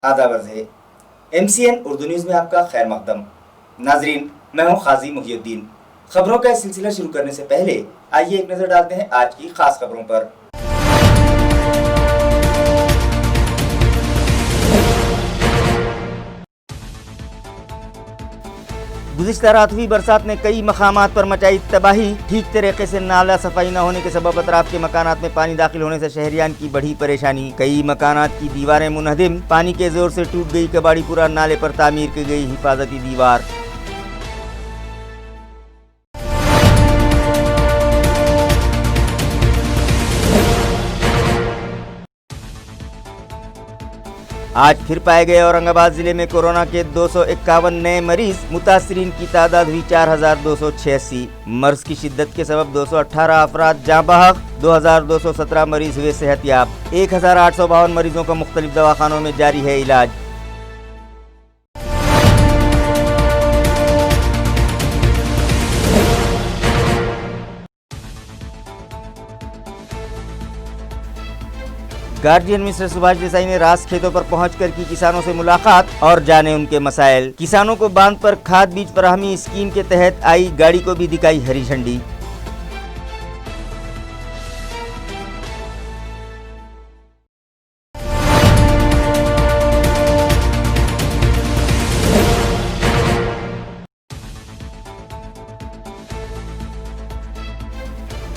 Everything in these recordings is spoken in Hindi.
आदाब अर्ज़ है। MCN उर्दू न्यूज़ में आपका खैर मकदम। नाजरीन, मैं हूँ खाजी मुहियुद्दीन। खबरों का सिलसिला शुरू करने से पहले आइए एक नज़र डालते हैं आज की खास खबरों पर। गुज़िश्ता रात हुई बरसात ने कई मकामात पर मचाई तबाही। ठीक तरीके से नाला सफाई न होने के सबब अतराफ के मकानात में पानी दाखिल होने से शहरियान की बढ़ी परेशानी। कई मकानात की दीवारें मुनहदिम, पानी के जोर से टूट गई कबाड़ीपुरा नाले पर तामीर की गई हिफाजती दीवार। आज फिर पाए गए औरंगाबाद जिले में कोरोना के 251 नए मरीज। मुतासरीन की तादाद हुई 4286। मर्ज की शिद्दत के सबब 218 अफराद जाँ बहक। 2217 मरीज हुए सेहतयाब। 1852 मरीजों का मुख्तलिफ दवाखानों में जारी है इलाज। गार्जियन मिस्टर सुभाष देसाई ने रास खेतों पर पहुंचकर की किसानों से मुलाकात और जाने उनके मसाइल। किसानों को बांध पर खाद बीज फराहमी स्कीम के तहत आई गाड़ी को भी दिखाई हरी झंडी।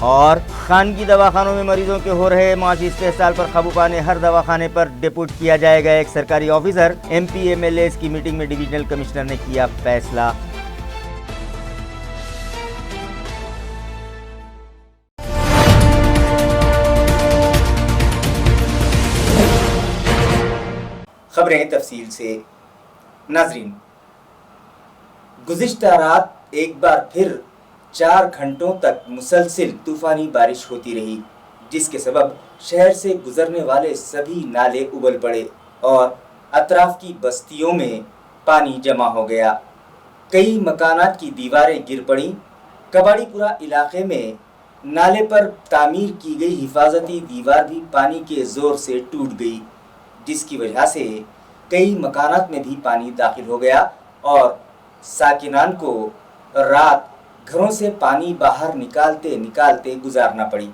और खानगी दवाखानों में मरीजों के हो रहे माशी इस्तेहसाल पर काबू पाने हर दवाखाने पर डिप्यूट किया जाएगा एक सरकारी ऑफिसर। MP MLAs की मीटिंग में डिविजनल कमिश्नर ने किया फैसला। खबरें तफसील से। नाजरीन, गुज़िश्ता रात एक बार फिर 4 घंटों तक मुसलसिल तूफानी बारिश होती रही, जिसके सबब शहर से गुजरने वाले सभी नाले उबल पड़े और अतराफ की बस्तियों में पानी जमा हो गया। कई मकानात की दीवारें गिर पड़ी। कबाड़ीपुरा इलाके में नाले पर तामीर की गई हिफाजती दीवार भी पानी के जोर से टूट गई, जिसकी वजह से कई मकानात में भी पानी दाखिल हो गया और साकिनान को रात घरों से पानी बाहर निकालते निकालते गुजारना पड़ी।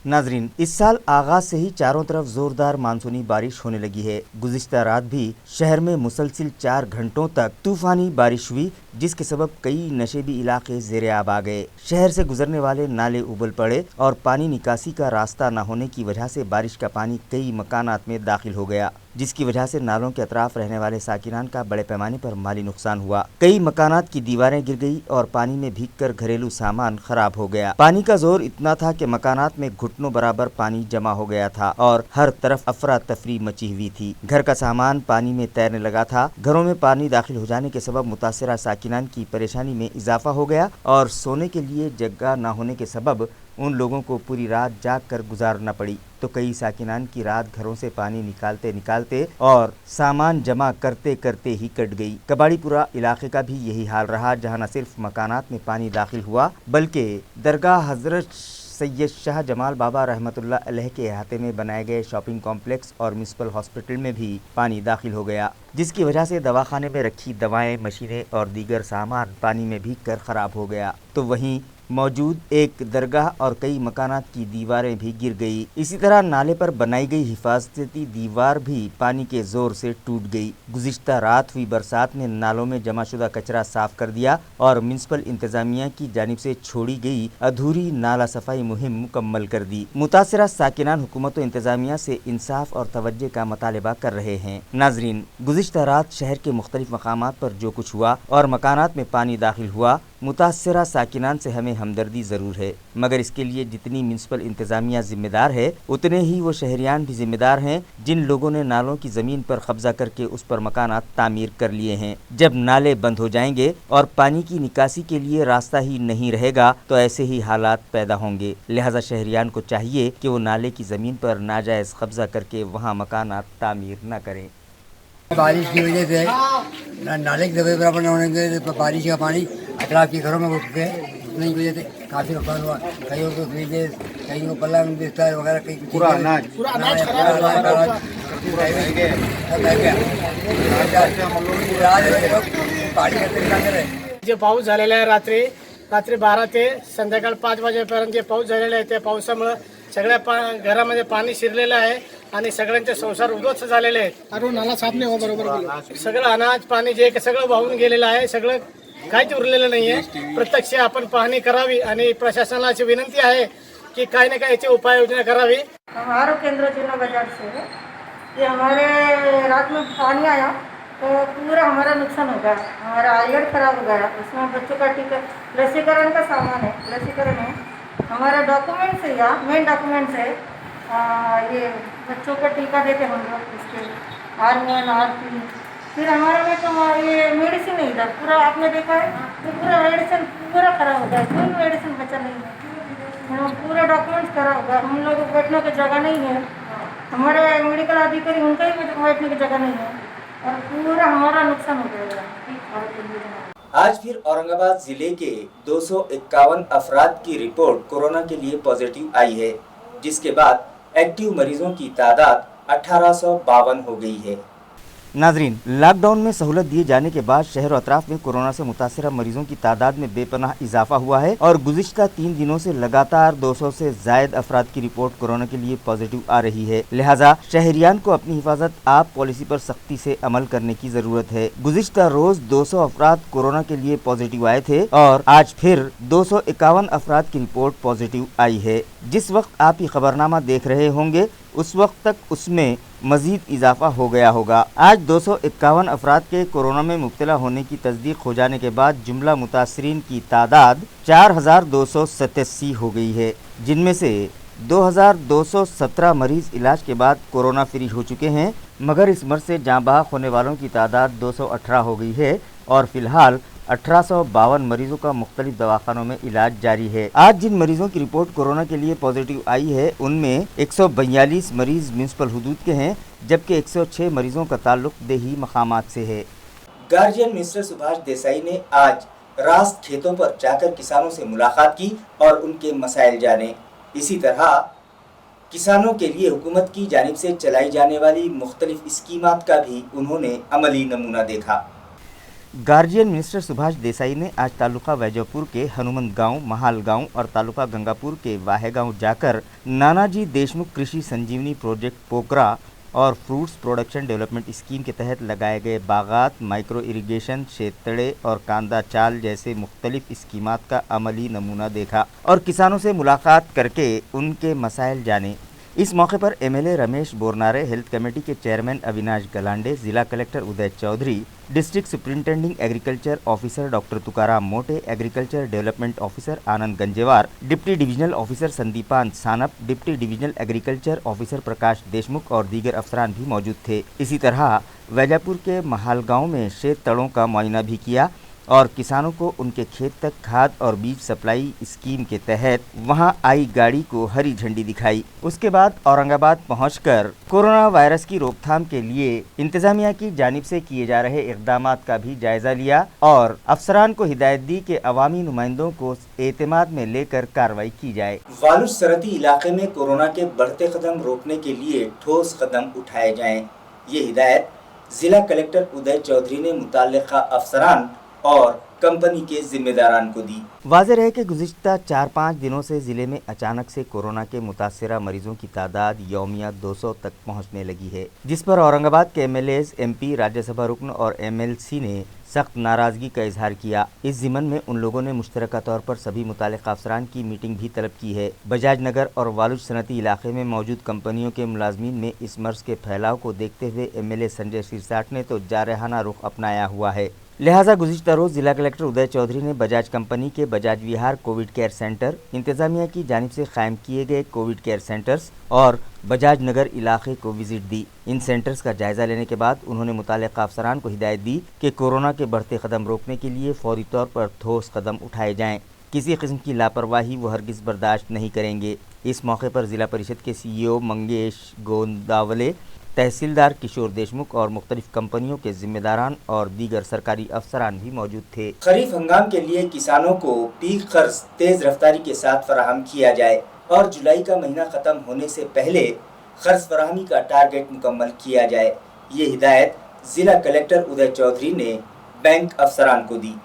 नाजरीन, इस साल आगाज से ही चारों तरफ जोरदार मानसूनी बारिश होने लगी है। गुज़िश्ता रात भी शहर में मुसलसिल 4 घंटों तक तूफानी बारिश हुई, जिसके सबब कई नशेबी इलाके ज़ेरे आब आ गए। शहर से गुजरने वाले नाले उबल पड़े और पानी निकासी का रास्ता न होने की वजह से बारिश का पानी कई मकानात में दाखिल हो गया, जिसकी वजह से नालों के अतराफ रहने वाले साकिनान का बड़े पैमाने पर माली नुकसान हुआ। कई मकानात की दीवारें गिर गई और पानी में भीगकर घरेलू सामान खराब हो गया। पानी का जोर इतना था कि मकानात में घुटनों बराबर पानी जमा हो गया था और हर तरफ अफरा तफरी मची हुई थी। घर का सामान पानी में तैरने लगा था। घरों में पानी दाखिल हो जाने के सबब मुतासिरा साकिनान की परेशानी में इजाफा हो गया और सोने के लिए जगह न होने के सबब उन लोगों को पूरी रात जाग कर गुजारना पड़ी। तो कई साकिनान की रात घरों से पानी निकालते निकालते और सामान जमा करते करते ही कट गई। कबाड़ीपुरा इलाके का भी यही हाल रहा, जहां न सिर्फ मकानात में पानी दाखिल हुआ बल्कि दरगाह हजरत सैयद शाह जमाल बाबा रहमतुल्लाह अलैह के अहाते में बनाए गए शॉपिंग कॉम्प्लेक्स और म्यूनिसिपल हॉस्पिटल में भी पानी दाखिल हो गया, जिसकी वजह से दवाखाने में रखी दवाएं, मशीनें और दीगर सामान पानी में भीग कर खराब हो गया। तो वहीं मौजूद एक दरगाह और कई मकानात की दीवारें भी गिर गई। इसी तरह नाले पर बनाई गई हिफाजती दीवार भी पानी के जोर से टूट गई। गुज़िश्ता रात हुई बरसात ने नालों में जमाशुदा कचरा साफ कर दिया और म्युनिसिपल इंतजामिया की जानिब से छोड़ी गई अधूरी नाला सफाई मुहिम मुकम्मल कर दी। मुतासिरा साकिनान हुकूमत व इंतजामिया से इंसाफ और तवज्जो का मुतालबा कर रहे हैं। नाजरीन, गुज़िश्ता रात शहर के मुख्तलिफ मकामात पर जो कुछ हुआ और मकानात में पानी दाखिल हुआ, मुतासिरा साकिनान से हमें हमदर्दी ज़रूर है, मगर इसके लिए जितनी म्युनिसिपल इंतजामिया जिम्मेदार है, उतने ही वो शहरियान भी जिम्मेदार हैं जिन लोगों ने नालों की ज़मीन पर कब्जा करके उस पर मकानात तामीर कर लिए हैं। जब नाले बंद हो जाएंगे और पानी की निकासी के लिए रास्ता ही नहीं रहेगा तो ऐसे ही हालात पैदा होंगे। लिहाजा शहरियान को चाहिए कि वो नाले की ज़मीन पर नाजायज़ कब्जा करके वहाँ मकानात तामीर न करें। बारिश की वजह से नाले की दबे बराबर न होने के बारिश का पानी अतराफ के घरों में घुस गए, उतने की वजह से काफ़ी नुकसान हुआ। कई लोग तो फ्रीजेस कहीं वो पलंग बिस्तर वगैरह कहीं पूरा अनाज जे पाऊस झालेला आहे रात्री 12 ते संध्याकाळ 5 वाजेपर्यंत जे पाऊस झालेला आहे त्या पावसामुळे सगळ्या घरामध्ये पाणी शिरलेलं आहे आणि सगळ्यांचे संसार उद्ध्वस्त झालेले आहेत. अरे नाला साफ नाही हो बरोबर. सगळं अनाज पाणी जे सगळं वाहून गेलेलं आहे. सगळं काहीच उरलेलं नाहीये. प्रत्यक्ष आपण पाहणी करावी आणि प्रशासनाची विनंती आहे कि काही ना काही याची उपाययोजना करावी. हमारा केंद्र जिला बाजार से है. ये हमारे रात में पानी आया तो पूरा हमारा नुकसान हो गया. हमारा आईलेट खराब हो गया. उसमें बच्चों का टीका लसीकरण का सामान है. लसीकरण है हमारा डॉक्यूमेंट्स है. या मेन डॉक्यूमेंट्स है ये बच्चों का टीका देते हम लोग इसके R1 R3. फिर हमारा में तो ये मेडिसिन नहीं था पूरा. आपने देखा है ये पूरा मेडिसिन पूरा खराब हो गया. कोई मेडिसिन बचा नहीं है. पूरा डॉक्यूमेंट्स खराब हो गया. हम लोग को बैठने की जगह नहीं है. हमारे मेडिकल अधिकारी उनका ही बैठने की जगह नहीं है और पूरा हमारा नुकसान हो गया. आज फिर औरंगाबाद जिले के 251 अफराद की रिपोर्ट कोरोना के लिए पॉजिटिव आई है, जिसके बाद एक्टिव मरीजों की तादाद 1852 हो गई है. नाजरीन, लॉकडाउन में सहूलत दिए जाने के बाद शहर और अतराफ में कोरोना से मुतासरा मरीजों की तादाद में बेपनाह इजाफा हुआ है और गुज़िश्ता 3 दिनों से लगातार 200 से जायद अफराद की रिपोर्ट कोरोना के लिए पॉजिटिव आ रही है. लिहाजा शहरियान को अपनी हिफाजत आप पॉलिसी पर सख्ती से अमल करने की जरूरत है. गुज़िश्ता रोज 200 अफराद कोरोना के लिए पॉजिटिव आए थे और आज फिर 251 अफराद की रिपोर्ट पॉजिटिव आई है. जिस वक्त आप ये खबरनामा देख रहे होंगे उस वक्त तक उसमें मजीद इजाफा हो गया होगा. आज 251 अफराद के कोरोना में मुब्तला होने की तस्दीक हो जाने के बाद जुमला मुतासरीन की तादाद 4287 हो गई है, जिनमें से 2217 मरीज इलाज के बाद कोरोना फ्री हो चुके हैं. मगर इस मर्ज से जाँ बहक होने वालों की तादाद 218 हो गई है और फिलहाल 1852 मरीजों का मुख्तलिफ दवाखानों में इलाज जारी है. आज जिन मरीजों की रिपोर्ट कोरोना के लिए पॉजिटिव आई है उनमें 142 मरीज म्यूनसिपल हुदूद के हैं, जबकि 106 मरीजों का ताल्लुक देही मकामात से है. गार्जियन मिनिस्टर सुभाष देसाई ने आज रास्त खेतों पर जाकर किसानों से मुलाकात की और उनके मसाइल जाने. इसी तरह किसानों के लिए हुकूमत की जानिब से चलाई जाने वाली मुख्तलिफ स्कीमात का भी उन्होंने अमली नमूना देखा. गार्जियन मिनिस्टर सुभाष देसाई ने आज तालुका वैजपुर के हनुमंत गांव, महाल गांव और तालुका गंगापुर के वाहे गांव जाकर नानाजी देशमुख कृषि संजीवनी प्रोजेक्ट पोकरा और फ्रूट्स प्रोडक्शन डेवलपमेंट स्कीम के तहत लगाए गए बागात, माइक्रो इरिगेशन, शेततड़े और कांदा चाल जैसे मुख्तलिफ स्कीमात का अमली नमूना देखा और किसानों से मुलाकात करके उनके मसाइल जाने. इस मौके पर MLA Ramesh Bornare, health committee के चेयरमैन अविनाश गलांडे, जिला collector Uday Chaudhari, district superintending agriculture officer doctor Tukaram Mote, agriculture development officer Anand Ganjewar, deputy divisional officer Sandipan Sanap, deputy divisional agriculture officer Prakash Deshmukh और दीगर अफसरान भी मौजूद थे. इसी तरह वैजापुर के महाल गाँव में शेत तड़ों का मुआयना भी किया और किसानों को उनके खेत तक खाद और बीज सप्लाई स्कीम के तहत वहां आई गाड़ी को हरी झंडी दिखाई. उसके बाद औरंगाबाद पहुंचकर कोरोना वायरस की रोकथाम के लिए इंतजामिया की जानिब से किए जा रहे इक़दामात का भी जायजा लिया और अफसरान को हिदायत दी कि अवामी नुमाइंदों को एतमाद में लेकर कार्रवाई की जाए. वालुज सरहदी इलाके में कोरोना के बढ़ते कदम रोकने के लिए ठोस कदम उठाए जाएं. ये हिदायत जिला कलेक्टर उदय चौधरी ने मुताल्लिका अफसरान और कंपनी के जिम्मेदारान को दी. वाज़ेह है कि गुज़िश्ता 4-5 दिनों से ज़िले में अचानक से कोरोना के मुतासरा मरीजों की तादाद यौमिया 200 तक पहुंचने लगी है, जिस पर औरंगाबाद के एमएलएज, एमपी, राज्यसभा रुकन और एमएलसी ने सख्त नाराज़गी का इजहार किया. इस ज़िमन में उन लोगों ने मुश्तरका तौर पर सभी मुताल्लिक़ अफसरान की मीटिंग भी तलब की है. बजाज नगर और वालुज सनती इलाके में मौजूद कंपनियों के मुलाजमीन में इस मर्ज के फैलाव को देखते हुए एमएलए संजय सिरसाट ने तो जारहाना रुख अपनाया हुआ है. लिहाजा गुज़िश्ता रोज़ जिला कलेक्टर उदय चौधरी ने बजाज कंपनी के बजाज विहार कोविड केयर सेंटर, इंतजामिया की जानिब से कायम किए गए कोविड केयर सेंटर्स और बजाज नगर इलाके को विजिट दी. इन सेंटर्स का जायजा लेने के बाद उन्होंने मुताल्लिक़ा अफसरान को हिदायत दी कि कोरोना के बढ़ते कदम रोकने के लिए फौरी तौर पर ठोस कदम उठाए जाएँ. किसी किस्म की लापरवाही वो हरगिज़ बर्दाश्त नहीं करेंगे. इस मौके पर ज़िला परिषद के CEO मंगेश गोंदावले, तहसीलदार किशोर देशमुख और मुख्तलिफ कंपनियों के जिम्मेदारान और दीगर सरकारी अफसरान भी मौजूद थे. खरीफ हंगाम के लिए किसानों को पीक कर्ज तेज रफ्तारी के साथ फराहम किया जाए. और जुलाई का महीना खत्म होने से पहले खर्च फराहमी का टारगेट मुकम्मल किया जाए। ये हिदायत जिला कलेक्टर उदय चौधरी ने बैंक अफसरान को दी।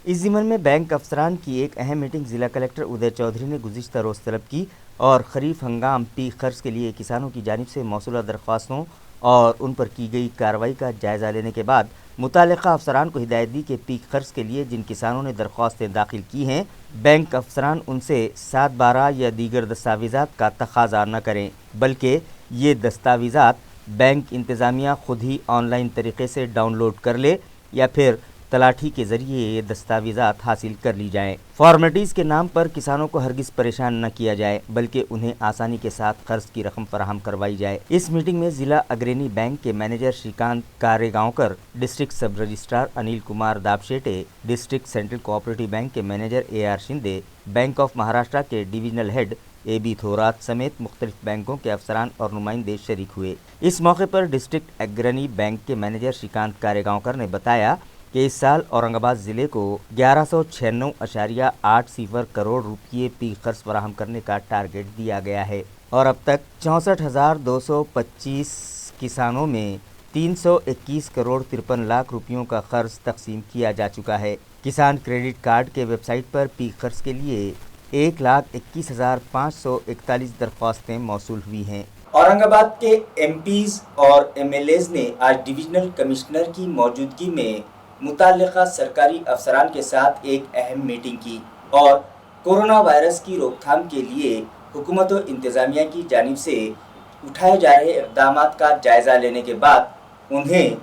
इस ज़िम्मन में बैंक अफसरान की एक अहम मीटिंग जिला कलेक्टर उदय चौधरी ने गुज़िश्ता रोज़ तलब की और खरीफ हंगाम पीक खर्च के लिए किसानों की जानिब से मौसूला दरख्वास्तों और उन पर की गई कार्रवाई का जायज़ा लेने के बाद मुतालिका अफसरान को हिदायत दी कि पीक खर्च के लिए जिन किसानों ने दरख्वास्तें दाखिल की हैं, बैंक अफसरान उनसे 7/12 या दीगर दस्तावेज़ात का तकाजा न करें, बल्कि ये दस्तावेज़ात बैंक इंतज़ामिया खुद ही ऑनलाइन तरीके से डाउनलोड कर ले या फिर तलाठी के ज़रिए ये दस्तावेज़ात हासिल कर ली जाएँ। फॉर्मेलिटीज़ के नाम पर किसानों को हरगिज़ परेशान न किया जाए, बल्कि उन्हें आसानी के साथ कर्ज की रकम फराहम करवाई जाए। इस मीटिंग में ज़िला अग्रणी बैंक के manager Shrikant Karegaonkar, district sub registrar Anil Kumar Dabshete, district central cooperative bank के manager AR Shinde, bank of Maharashtra के डिविजनल हेड AB थोरात समेत मुख्तलिफ बैंकों के अफसरान और नुमाइंदे शरीक हुए। इस मौके पर डिस्ट्रिक्ट अग्रणी बैंक के मैनेजर श्रीकांत कारेगांवकर ने बताया कि इस साल औरंगाबाद ज़िले को 1196.8 करोड़ रुपये पीक खर्च फराहम करने का टारगेट दिया गया है और अब तक 64,225 किसानों में 321 करोड़ 53 लाख रुपयों का खर्च तकसीम किया जा चुका है। किसान क्रेडिट कार्ड के वेबसाइट पर पीक खर्च के लिए 1,21,541 दरख्वास्तें मौसूल हुई हैं। औरंगाबाद के MPs और MLAs ने आज डिविजनल कमिश्नर की मौजूदगी में मुताल्लिका सरकारी अफसरान के साथ एक अहम मीटिंग की और कोरोना वायरस की रोकथाम के लिए हुकूमत और इंतज़ामिया की जानिब से उठाए जा रहे इक़दामात का जायज़ा लेने के बाद उन्हें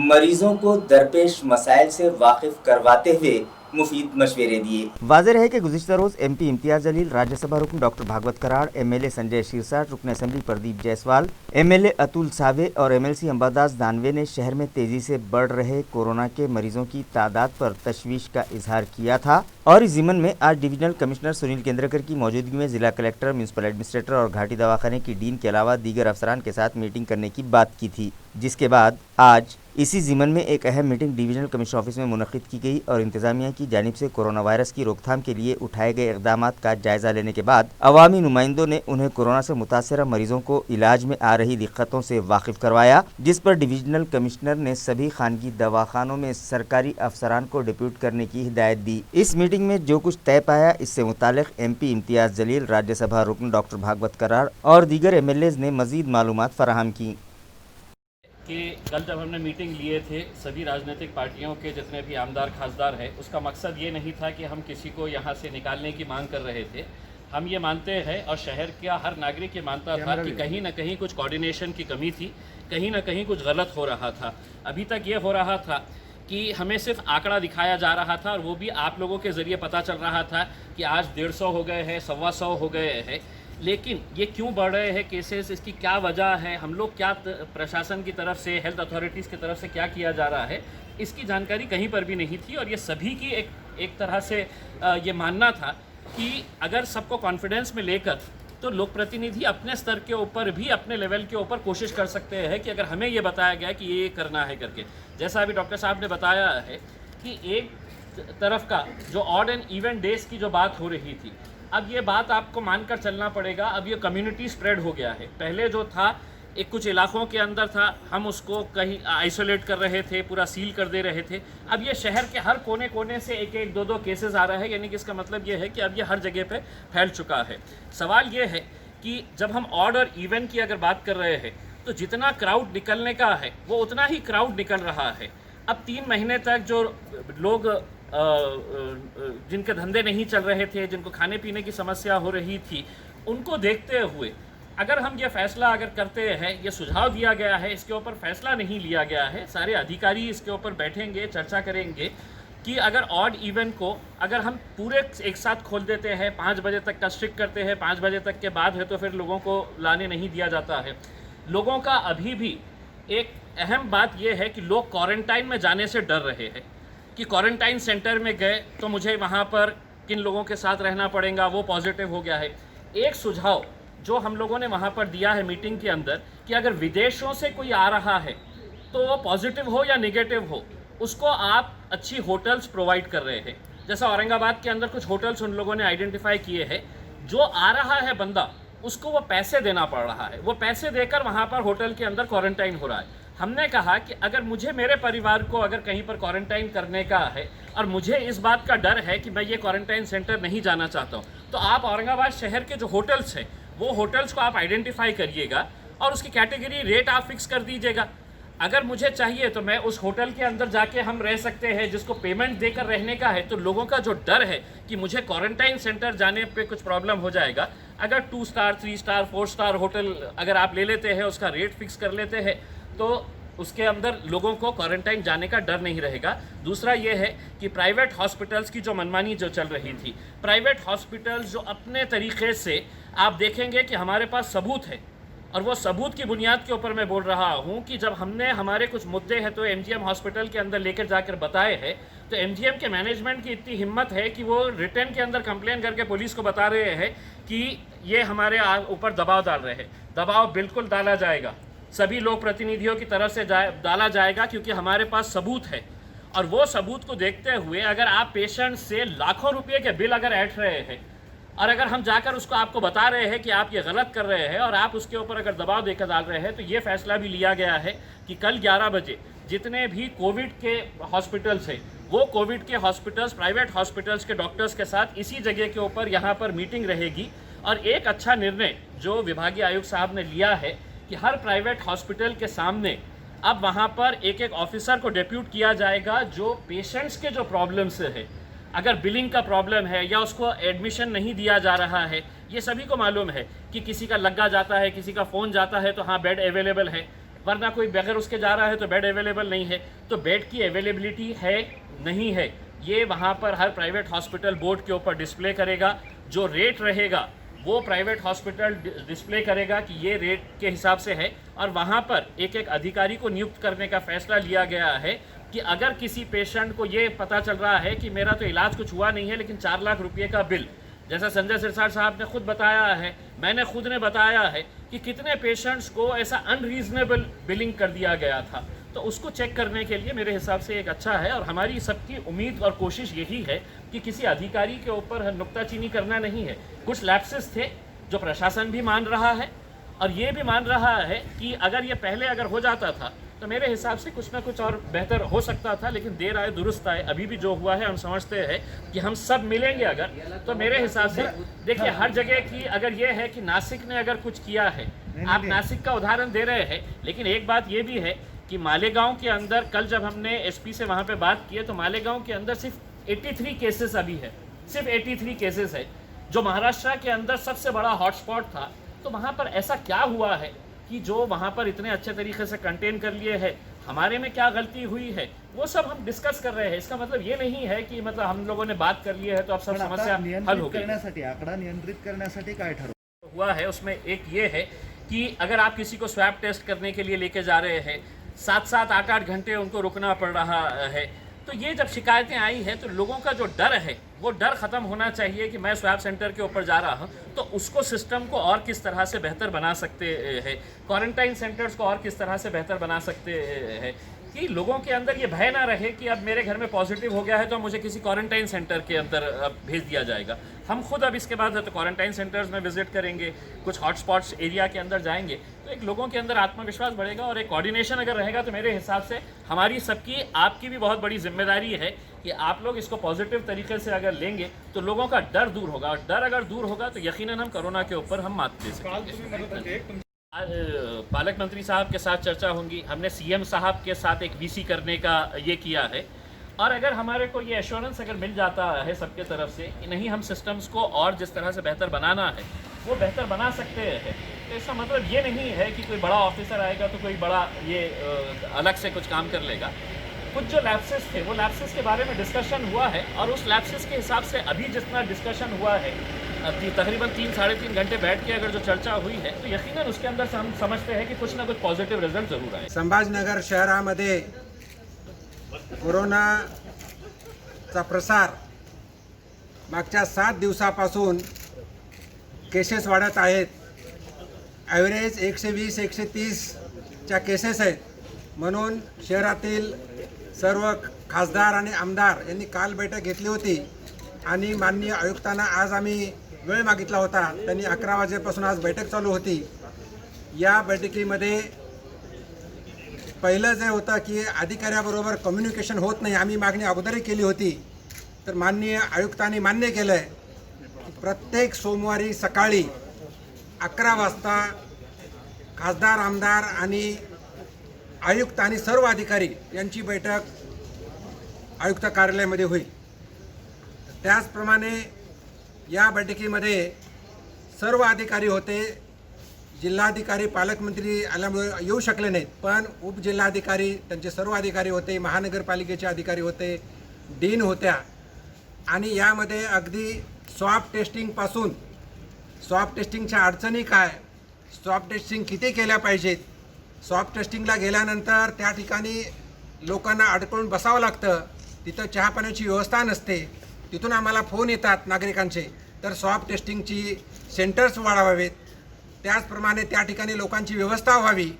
मरीजों को दरपेश मसाइल से वाकिफ़ करवाते हुए मुफीद मशवरे दिए। वाज़ेह है कि गुज़िश्ता रोज़ MP इम्तियाज़ जलील, राज्यसभा रुकन डॉक्टर भागवत कराड़, MLA संजय शिरसाट, रुकन असम्बली प्रदीप जायसवाल, MLA अतुल सावे और MLC अंबादास दानवे ने शहर में तेज़ी से बढ़ रहे कोरोना के मरीजों की तादाद पर तशवीश का इजहार किया था और इस ज़िम्मन में आज डिविजनल कमिश्नर सुनील केंद्रकर की मौजूदगी में ज़िला कलेक्टर, म्यूनसिपल एडमिनिस्ट्रेटर और घाटी दवाखाने की डीन के अलावा दीगर अफसरान के साथ मीटिंग करने की बात की थी, जिसके बाद आज इसी ज़िम्मन में एक अहम मीटिंग डिविजनल कमिश्नर ऑफिस में मुनक़िद की गई और इंतज़ामिया की जानिब से कोरोना वायरस की रोकथाम के लिए उठाए गए इक़दामात का जायज़ा लेने के बाद अवामी नुमाइंदों ने उन्हें कोरोना से मुतासरा मरीजों को इलाज में आ रही दिक्कतों से वाकिफ़ करवाया, जिस पर डिविजनल कमिश्नर ने सभी खानगी दवाखानों में सरकारी अफसरान को डिप्यूट करने की हिदायत दी। इस मीटिंग में जो कुछ तय पाया, इससे मुतालिक MP इम्तियाज़ जलील, राज्यसभा रुकन डॉक्टर भागवत कराड़ और दीगर MLAs ने मज़ीद मालूमात फराहम की। कि कल जब हमने मीटिंग लिए थे सभी राजनीतिक पार्टियों के जितने भी आमदार खासदार हैं, उसका मकसद ये नहीं था कि हम किसी को यहाँ से निकालने की मांग कर रहे थे। हम ये मानते हैं और शहर का हर नागरिक ये मानता था कि कहीं ना कहीं कुछ कोऑर्डिनेशन की कमी थी, कहीं ना कहीं कुछ गलत हो रहा था। अभी तक ये हो रहा था कि हमें सिर्फ आंकड़ा दिखाया जा रहा था और वो भी आप लोगों के ज़रिए पता चल रहा था कि आज 150 हो गए हैं, 125 हो गए हैं, लेकिन ये क्यों बढ़ रहे हैं केसेस, इसकी क्या वजह है, हम लोग क्या प्रशासन की तरफ से, हेल्थ अथॉरिटीज़ की तरफ से क्या किया जा रहा है, इसकी जानकारी कहीं पर भी नहीं थी। और ये सभी की एक तरह से ये मानना था कि अगर सबको कॉन्फिडेंस में लेकर तो लोक प्रतिनिधि अपने स्तर के ऊपर भी, अपने लेवल के ऊपर कोशिश कर सकते हैं कि अगर हमें ये बताया गया कि ये करना है करके, जैसा अभी डॉक्टर साहब ने बताया है कि एक तरफ का जो ऑड एंड इवन डेज की जो बात हो रही थी, अब ये बात आपको मानकर चलना पड़ेगा। अब ये कम्युनिटी स्प्रेड हो गया है। पहले जो था एक कुछ इलाकों के अंदर था, हम उसको कहीं आइसोलेट कर रहे थे, पूरा सील कर दे रहे थे। अब ये शहर के हर कोने कोने से एक एक दो दो केसेस आ रहे हैं, यानी कि इसका मतलब ये है कि अब ये हर जगह पे फैल चुका है। सवाल ये है कि जब हम ऑड और इवन की अगर बात कर रहे हैं तो जितना क्राउड निकलने का है वो उतना ही क्राउड निकल रहा है। अब 3 महीने तक जो लोग जिनके धंधे नहीं चल रहे थे, जिनको खाने पीने की समस्या हो रही थी, उनको देखते हुए अगर हम ये फैसला अगर करते हैं, ये सुझाव दिया गया है, इसके ऊपर फैसला नहीं लिया गया है, सारे अधिकारी इसके ऊपर बैठेंगे, चर्चा करेंगे कि अगर ऑड इवन को अगर हम पूरे एक साथ खोल देते हैं, 5 बजे तक का स्ट्रिक्ट करते हैं, 5 बजे तक के बाद है तो फिर लोगों को लाने नहीं दिया जाता है। लोगों का अभी भी एक अहम बात यह है कि लोग क्वारंटाइन में जाने से डर रहे हैं कि क्वारंटाइन सेंटर में गए तो मुझे वहाँ पर किन लोगों के साथ रहना पड़ेगा, वो पॉजिटिव हो गया है। एक सुझाव जो हम लोगों ने वहाँ पर दिया है मीटिंग के अंदर कि अगर विदेशों से कोई आ रहा है तो वो पॉजिटिव हो या नेगेटिव हो, उसको आप अच्छी होटल्स प्रोवाइड कर रहे हैं। जैसा औरंगाबाद के अंदर कुछ होटल्स उन लोगों ने आइडेंटिफाई किए हैं जो आ रहा है बंदा उसको वो पैसे देना पड़ रहा है, वो पैसे देकर वहाँ पर होटल के अंदर क्वारंटाइन हो रहा है। हमने कहा कि अगर मुझे मेरे परिवार को अगर कहीं पर क्वारंटाइन करने का है और मुझे इस बात का डर है कि मैं ये क्वारंटाइन सेंटर नहीं जाना चाहता हूँ, तो आप औरंगाबाद शहर के जो होटल्स हैं वो होटल्स को आप आइडेंटिफाई करिएगा और उसकी कैटेगरी रेट आप फिक्स कर दीजिएगा। अगर मुझे चाहिए तो मैं उस होटल के अंदर जाके हम रह सकते हैं, जिसको पेमेंट देकर रहने का है। तो लोगों का जो डर है कि मुझे क्वारंटाइन सेंटर जाने पे कुछ प्रॉब्लम हो जाएगा, अगर 2 स्टार 3 स्टार 4 स्टार होटल अगर आप ले लेते हैं, उसका रेट फिक्स कर लेते हैं, तो उसके अंदर लोगों को क्वारंटाइन जाने का डर नहीं रहेगा। दूसरा ये है कि प्राइवेट हॉस्पिटल्स की जो मनमानी जो चल रही थी, प्राइवेट हॉस्पिटल्स जो अपने तरीके से आप देखेंगे कि हमारे पास सबूत है, और वो सबूत की बुनियाद के ऊपर मैं बोल रहा हूँ कि जब हमने हमारे कुछ मुद्दे हैं तो एमजीएम हॉस्पिटल के अंदर लेकर जाकर बताए हैं, तो एमजीएम के मैनेजमेंट की इतनी हिम्मत है कि वो रिटर्न के अंदर कंप्लेन करके पुलिस को बता रहे हैं कि ये हमारे ऊपर दबाव डाल रहे हैं। दबाव बिल्कुल डाला जाएगा, सभी लोक प्रतिनिधियों की तरफ से डाला जाएगा, क्योंकि हमारे पास सबूत है। और वो सबूत को देखते हुए अगर आप पेशेंट से लाखों रुपये के बिल अगर ऐंठ रहे हैं और अगर हम जाकर उसको आपको बता रहे हैं कि आप ये गलत कर रहे हैं और आप उसके ऊपर अगर दबाव देकर डाल रहे हैं, तो ये फैसला भी लिया गया है कि कल 11 बजे जितने भी कोविड के हॉस्पिटल्स हैं वो कोविड के हॉस्पिटल्स प्राइवेट हॉस्पिटल्स के डॉक्टर्स के साथ इसी जगह के ऊपर यहाँ पर मीटिंग रहेगी। और एक अच्छा निर्णय जो विभागीय आयुक्त साहब ने लिया है कि हर प्राइवेट हॉस्पिटल के सामने अब वहाँ पर एक एक ऑफिसर को डेप्यूट किया जाएगा, जो पेशेंट्स के जो प्रॉब्लम्स है, अगर बिलिंग का प्रॉब्लम है या उसको एडमिशन नहीं दिया जा रहा है, ये सभी को मालूम है कि किसी का लग्गा जाता है, किसी का फ़ोन जाता है तो हाँ बेड अवेलेबल है, वरना कोई बगैर उसके जा रहा है तो बेड अवेलेबल नहीं है। तो बेड की अवेलेबिलिटी है नहीं है, ये वहाँ पर हर प्राइवेट हॉस्पिटल बोर्ड के ऊपर डिस्प्ले करेगा। जो रेट रहेगा वो प्राइवेट हॉस्पिटल डिस्प्ले करेगा कि ये रेट के हिसाब से है। और वहाँ पर एक एक अधिकारी को नियुक्त करने का फैसला लिया गया है कि अगर किसी पेशेंट को ये पता चल रहा है कि मेरा तो इलाज कुछ हुआ नहीं है लेकिन 4 लाख रुपये का बिल, जैसा संजय सिरसाट साहब ने खुद बताया है, मैंने खुद ने बताया है कि कितने पेशेंट्स को ऐसा अनरीजनेबल बिलिंग कर दिया गया था, तो उसको चेक करने के लिए मेरे हिसाब से एक अच्छा है। और हमारी सबकी उम्मीद और कोशिश यही है कि किसी अधिकारी के ऊपर नुक्ताचीनी करना नहीं है। कुछ लैप्सेस थे जो प्रशासन भी मान रहा है और ये भी मान रहा है कि अगर ये पहले अगर हो जाता था तो मेरे हिसाब से कुछ ना कुछ और बेहतर हो सकता था, लेकिन देर आए दुरुस्त आए। अभी भी जो हुआ है हम समझते हैं कि हम सब मिलेंगे अगर, तो मेरे हिसाब से देखिए हर जगह की अगर ये है कि नासिक ने अगर कुछ किया है, आप नासिक का उदाहरण दे रहे हैं, लेकिन एक बात ये भी है कि मालेगांव के अंदर कल जब हमने एसपी से वहाँ पे बात की है तो मालेगांव के अंदर सिर्फ 83 केसेस अभी है, सिर्फ 83 केसेस है, जो महाराष्ट्र के अंदर सबसे बड़ा हॉटस्पॉट था। तो वहाँ पर ऐसा क्या हुआ है कि जो वहाँ पर इतने अच्छे तरीके से कंटेन कर लिए है, हमारे में क्या गलती हुई है, वो सब हम डिस्कस कर रहे हैं। इसका मतलब ये नहीं है कि मतलब हम लोगों ने बात कर ली है तो अब सब समस्या हल हो गई। आकडा नियंत्रित करण्यासाठी काय ठरवलं हुआ है उसमें एक ये है कि अगर आप किसी को स्वैब टेस्ट करने के लिए लेके जा रहे हैं, 7-7 8-8 घंटे उनको रुकना पड़ रहा है, तो ये जब शिकायतें आई है तो लोगों का जो डर है वो डर ख़त्म होना चाहिए कि मैं स्वैब सेंटर के ऊपर जा रहा हूँ, तो उसको सिस्टम को और किस तरह से बेहतर बना सकते हैं, क्वारंटाइन सेंटर्स को और किस तरह से बेहतर बना सकते हैं कि लोगों के अंदर ये भय ना रहे कि अब मेरे घर में पॉजिटिव हो गया है तो मुझे किसी क्वारंटाइन सेंटर के अंदर भेज दिया जाएगा। हम खुद अब इसके बाद तो क्वारंटाइन सेंटर्स में विजिट करेंगे, कुछ हॉटस्पॉट्स एरिया के अंदर जाएंगे, तो एक लोगों के अंदर आत्मविश्वास बढ़ेगा और एक कोऑर्डिनेशन अगर रहेगा तो मेरे हिसाब से हमारी सबकी, आपकी भी बहुत बड़ी जिम्मेदारी है कि आप लोग इसको पॉजिटिव तरीके से अगर लेंगे तो लोगों का डर दूर होगा, और डर अगर दूर होगा तो यकीनन हम कोरोना के ऊपर हम मात दे सकेंगे। आज पालक मंत्री साहब के साथ चर्चा होंगी, हमने सीएम साहब के साथ एक वीसी करने का ये किया है, और अगर हमारे को ये एश्योरेंस अगर मिल जाता है सबके तरफ से कि नहीं हम सिस्टम्स को और जिस तरह से बेहतर बनाना है वो बेहतर बना सकते हैं, तो इसका मतलब ये नहीं है कि कोई बड़ा ऑफिसर आएगा तो कोई बड़ा ये अलग से कुछ काम कर लेगा। कुछ जो लैप्सेस थे वो लैप्सेस के बारे में डिस्कशन हुआ है, और उस लैप्सेस के हिसाब से अभी जितना डिस्कशन हुआ है तकरीबन 3-3.5 घंटे बैठ के अगर जो चर्चा हुई है तो यकीनन उसके अंदर हम समझते हैं कि कुछ ना कुछ पॉझिटिव्ह रिझल्ट जरूर आए। संभाजीनगर शहरामध्ये कोरोनाचा प्रसार मागच्या 7 दिवसापासून केसेस वाढत आहेत। ॲव्हरेज 120-130च्या केसेस आहेत, म्हणून शहरातील सर्व खासदार आणि आमदार यांनी काल बैठक घेतली होती आणि माननीय आयुक्तांना आज आम्ही वेळ मागितला होता. त्यांनी 11 वाजेपासून आज बैठक चालू होती. या बैठकीमध्ये पहिलं जे होतं की अधिकाऱ्याबरोबर कम्युनिकेशन होत नाही, आम्ही मागणी अगोदरही केली होती. तर माननीय आयुक्तांनी मान्य केलं आहे की प्रत्येक सोमवारी सकाळी 11 वाजता खासदार, आमदार आणि आयुक्त आणि सर्व अधिकारी यांची बैठक आयुक्त कार्यालयामध्ये होईल. त्याचप्रमाणे या बैठकीमध्ये सर्व अधिकारी होते. जिल्हाधिकारी, पालकमंत्री आल्यामुळे येऊ शकले नाहीत, पण उपजिल्हाधिकारी, त्यांचे सर्व अधिकारी होते, महानगरपालिकेचे अधिकारी होते, डीन होत्या. आणि यामध्ये अगदी स्वॅब टेस्टिंगपासून स्वॅब टेस्टिंगच्या अडचणी काय, स्वॅब टेस्टिंग किती केल्या पाहिजेत, स्वॅब टेस्टिंगला गेल्यानंतर त्या ठिकाणी लोकांना अडकून बसावं लागतं, तिथं चहापाण्याची व्यवस्था नसते, तिथून आम्हाला फोन येतात नागरिकांचे, तर स्वॅब टेस्टिंगची सेंटर्स वाढवावेत. त्याचप्रमाणे त्या ठिकाणी लोकांची व्यवस्था व्हावी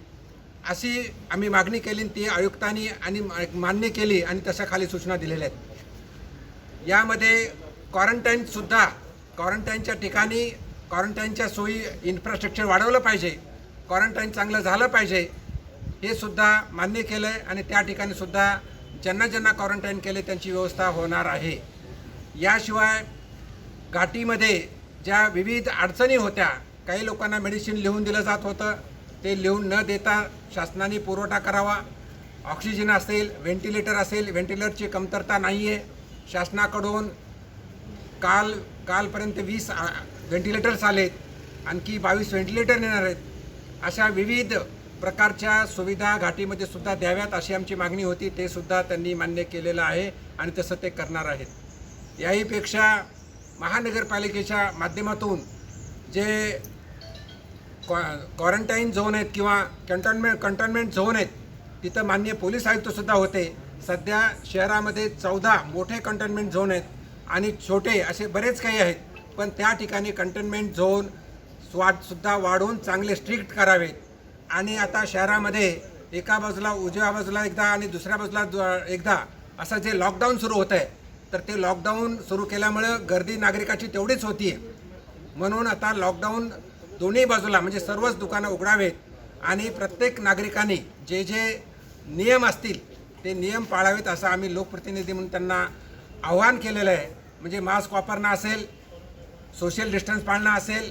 अशी आम्ही मागणी केली. ती आयुक्तांनी आणि मान्य केली आणि तशा खाली सूचना दिलेल्या आहेत. यामध्ये क्वारंटाईनसुद्धा, क्वारंटाईनच्या ठिकाणी क्वारंटाईनच्या सोयी, इन्फ्रास्ट्रक्चर वाढवलं पाहिजे, क्वारंटाईन चांगलं झालं पाहिजे, हे सुद्धा मान्य केलं आहे. आणि त्या ठिकाणीसुद्धा ज्यांना ज्यांना क्वारंटाईन केले त्यांची व्यवस्था होणार आहे. याशिवाय घाटीमध्ये ज्या विविध अडचणी होत्या, काही लोकांना मेडिसिन लिहून दिलं जात होतं, ते लिहून न देता शासनाने पुरवठा करावा. ऑक्सिजन असेल, व्हेंटिलेटर असेल, व्हेंटिलेटरची कमतरता नाही आहे. शासनाकडून कालपर्यंत 20 व्हेंटिलेटर्स आलेत, आणखी 22 व्हेंटिलेटर येणार आहेत. अशा विविध प्रकारच्या सुविधा घाटीमध्ये सुद्धा द्याव्यात अशी आमची मागणी होती. ते सुद्धा त्यांनी मान्य केलेलं आहे आणि तसं ते करणार आहेत. याहीपेक्षा महानगरपालिकेच्या माध्यमातून जे क्वारंटाईन झोन आहेत किंवा कंटेनमेंट झोन आहेत, तिथं माननीय पोलीस आयुक्तसुद्धा होते. सध्या शहरामध्ये 14 मोठे कंटेनमेंट झोन आहेत आणि छोटे असे बरेच काही आहेत, पण त्या ठिकाणी कंटेनमेंट झोन सुद्धा वाढवून चांगले स्ट्रिक्ट करावेत. आणि आता शहरामध्ये एका बाजूला, उजव्या बाजूला एकदा आणि दुसऱ्या बाजूला एकदा असं जे लॉकडाऊन सुरू होतं आहे, तर ते लॉकडाऊन सुरू केल्यामुळं गर्दी नागरिकाची तेवढीच होती आहे. म्हणून आता लॉकडाऊन दोन्ही बाजूला म्हणजे सर्वच दुकानं उघडावेत आणि प्रत्येक नागरिकांनी जे जे नियम असतील ते नियम पाळावेत असं आम्ही लोकप्रतिनिधी म्हणून त्यांना आव्हान केलेलं आहे. म्हणजे मास्क वापरणं असेल, सोशल डिस्टन्स पाळणं असेल,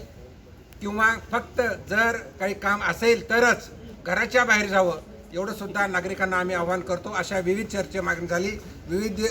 किंवा फक्त जर काही काम असेल तरच घराच्या बाहेर जावं, एवढंसुद्धा नागरिकांना आम्ही आव्हान करतो. अशा विविध चर्चा मागणी झाली, विविध